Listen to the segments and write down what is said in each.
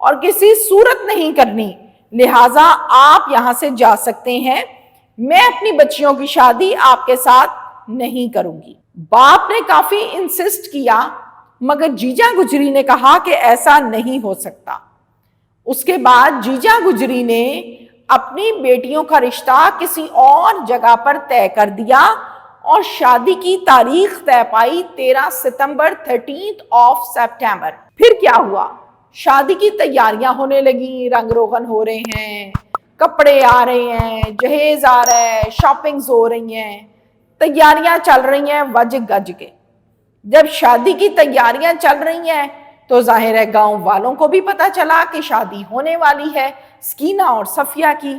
اور کسی صورت نہیں کرنی، لہٰذا آپ یہاں سے جا سکتے ہیں، میں اپنی بچیوں کی شادی آپ کے ساتھ نہیں کروں گی۔ باپ نے کافی انسسٹ کیا، مگر جیجا گجری نے کہا کہ ایسا نہیں ہو سکتا۔ اس کے بعد جیجا گجری نے اپنی بیٹیوں کا رشتہ کسی اور جگہ پر طے کر دیا اور شادی کی تاریخ طے پائی 13 ستمبر 13 سپٹمبر۔ پھر کیا ہوا؟ شادی کی تیاریاں ہونے لگیں، رنگ روغن ہو رہے ہیں، کپڑے آ رہے ہیں، جہیز آ رہا ہے، شاپنگز ہو رہی ہیں، تیاریاں چل رہی ہیں وج گج کے۔ جب شادی کی تیاریاں چل رہی ہیں تو ظاہر ہے گاؤں والوں کو بھی پتا چلا کہ شادی ہونے والی ہے سکینہ اور صفیہ کی۔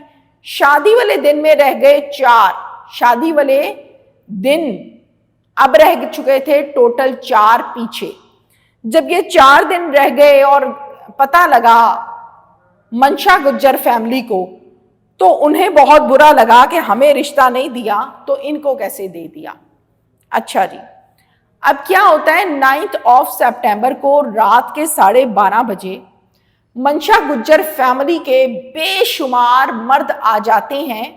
شادی والے دن میں رہ گئے 4، شادی والے دن اب رہ چکے تھے ٹوٹل 4 پیچھے۔ جب یہ 4 دن رہ گئے اور پتہ لگا منشا گجر فیملی کو، تو انہیں بہت برا لگا کہ ہمیں رشتہ نہیں دیا تو ان کو کیسے دے دیا۔ اچھا جی، اب کیا ہوتا ہے 9 سپٹمبر کو رات کے 12:30 بجے منشا گجر فیملی کے بے شمار مرد آ جاتے ہیں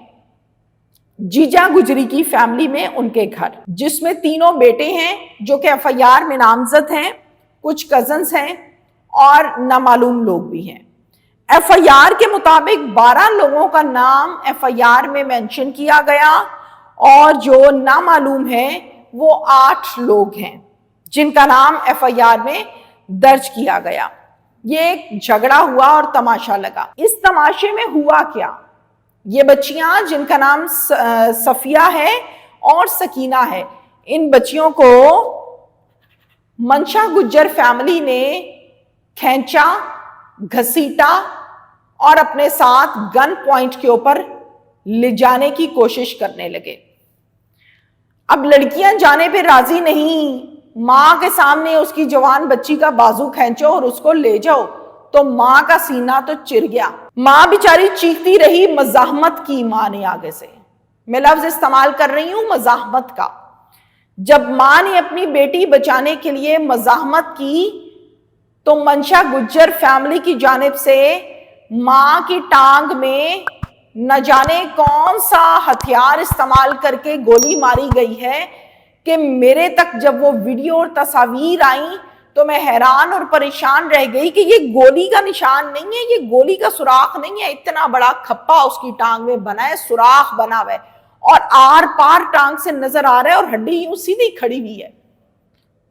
جیجا گجری کی فیملی میں ان کے گھر، جس میں 3 بیٹے ہیں جو کہ FIR میں نامزد ہیں، کچھ کزنز ہیں اور نامعلوم لوگ بھی ہیں۔ FIR کے مطابق 12 لوگوں کا نام FIR میں مینشن کیا گیا اور جو نامعلوم ہیں وہ 8 لوگ ہیں جن کا نام FIR میں درج کیا گیا۔ یہ ایک جھگڑا ہوا اور تماشا لگا۔ اس تماشے میں ہوا کیا؟ یہ بچیاں جن کا نام صفیہ ہے اور سکینہ ہے، ان بچیوں کو منشا گجر فیملی نے کھینچا، گھسیٹا اور اپنے ساتھ گن پوائنٹ کے اوپر لے جانے کی کوشش کرنے لگے۔ اب لڑکیاں جانے پہ راضی نہیں، ماں کے سامنے اس کی جوان بچی کا بازو کھینچو اور اس کو لے جاؤ، تو ماں کا سینہ تو چر گیا۔ ماں بیچاری چیختی رہی، مزاحمت کی ماں نے آگے سے، میں لفظ استعمال کر رہی ہوں مزاحمت کا۔ جب ماں نے اپنی بیٹی بچانے کے لیے مزاحمت کی تو منشا گجر فیملی کی جانب سے ماں کی ٹانگ میں نہ جانے کون سا ہتھیار استعمال کر کے گولی ماری گئی ہے کہ میرے تک جب وہ ویڈیو اور تصاویر آئیں تو میں حیران اور پریشان رہ گئی کہ یہ گولی کا نشان نہیں ہے، یہ گولی کا سوراخ نہیں ہے، اتنا بڑا کھپا اس کی ٹانگ میں بنا ہے، سوراخ بنا ہوا ہے اور آر پار ٹانگ سے نظر آ رہا ہے اور ہڈی یوں سیدھی کھڑی ہوئی ہے۔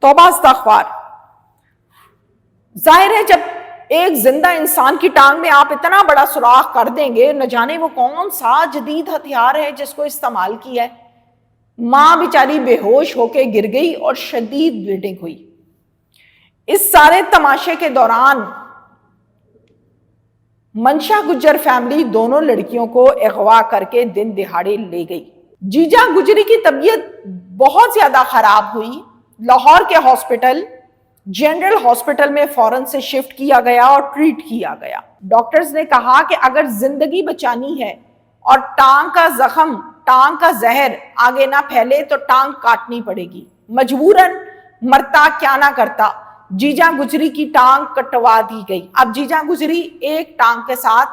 توبہ استغفار۔ ظاہر ہے جب ایک زندہ انسان کی ٹانگ میں آپ اتنا بڑا سوراخ کر دیں گے، نہ جانے وہ کون سا جدید ہتھیار ہے جس کو استعمال کیا ہے۔ ماں بیچاری بے ہوش ہو کے گر گئی اور شدید بلیڈنگ ہوئی۔ اس سارے تماشے کے دوران منشا گجر فیملی دونوں لڑکیوں کو اغوا کر کے دن دہاڑے لے گئی۔ جیجا گجری کی طبیعت بہت زیادہ خراب ہوئی، لاہور کے ہاسپٹل جنرل ہاسپٹل میں فوراً سے شفٹ کیا گیا اور ٹریٹ کیا گیا۔ ڈاکٹرز نے کہا کہ اگر زندگی بچانی ہے اور ٹانگ کا زخم، ٹانگ کا زہر آگے نہ پھیلے تو ٹانگ کاٹنی پڑے گی۔ مجبوراً مرتا کیا نہ کرتا، جیجا گجری کی ٹانگ کٹوا دی گئی۔ اب جیجا گجری ایک ٹانگ کے ساتھ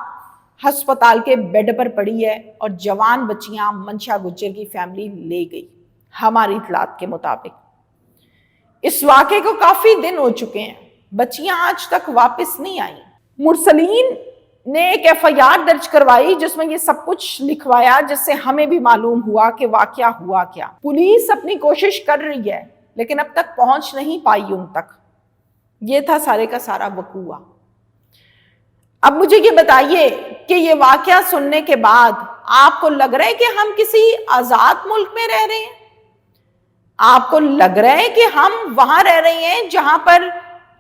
ہسپتال کے بیڈ پر پڑی ہے اور جوان بچیاں منشا گجر کی فیملی لے گئی ہماری اطلاعات کے مطابق۔ اس واقعے کو کافی دن ہو چکے ہیں، بچیاں آج تک واپس نہیں آئیں۔ مرسلین نے ایک FIR درج کروائی جس میں یہ سب کچھ لکھوایا، جس سے ہمیں بھی معلوم ہوا کہ واقعہ ہوا کیا۔ پولیس اپنی کوشش کر رہی ہے لیکن اب تک پہنچ نہیں پائی ان تک۔ یہ تھا سارے کا سارا وقوع۔ اب مجھے یہ بتائیے کہ یہ واقعہ سننے کے بعد آپ کو لگ رہا ہے کہ ہم کسی آزاد ملک میں رہ رہے ہیں؟ آپ کو لگ رہا ہے کہ ہم وہاں رہ رہے ہیں جہاں پر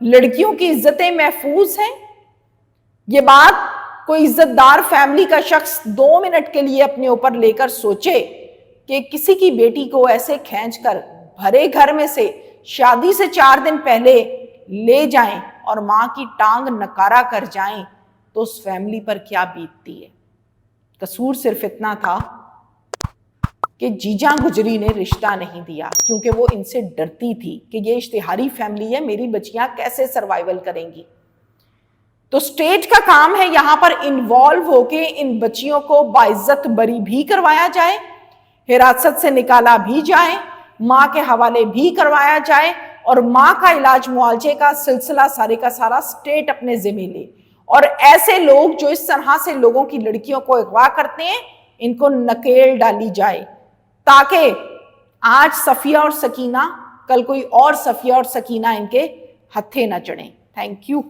لڑکیوں کی عزتیں محفوظ ہیں؟ یہ بات کوئی عزت دار فیملی کا شخص 2 منٹ کے لیے اپنے اوپر لے کر سوچے کہ کسی کی بیٹی کو ایسے کھینچ کر بھرے گھر میں سے شادی سے 4 دن پہلے لے جائیں اور ماں کی ٹانگ نکارا کر جائیں تو اس فیملی پر کیا بیتتی ہے۔ قصور صرف اتنا تھا کہ جیجا گجری نے رشتہ نہیں دیا کیونکہ وہ ان سے ڈرتی تھی کہ یہ اشتہاری فیملی ہے، میری بچیاں کیسے سروائیول کریں گی۔ تو اسٹیٹ کا کام ہے یہاں پر انوالو ہو کے ان بچیوں کو باعزت بری بھی کروایا جائے، حراست سے نکالا بھی جائے، ماں کے حوالے بھی کروایا جائے، اور ماں کا علاج معالجے کا سلسلہ سارے کا سارا اسٹیٹ اپنے ذمہ لے، اور ایسے لوگ جو اس طرح سے لوگوں کی لڑکیوں کو اغوا کرتے ہیں ان کو نکیل ڈالی جائے، تاکہ آج صفیہ اور سکینہ، کل کوئی اور صفیہ اور سکینہ ان کے ہتھے نہ چڑھیں۔ Thank you.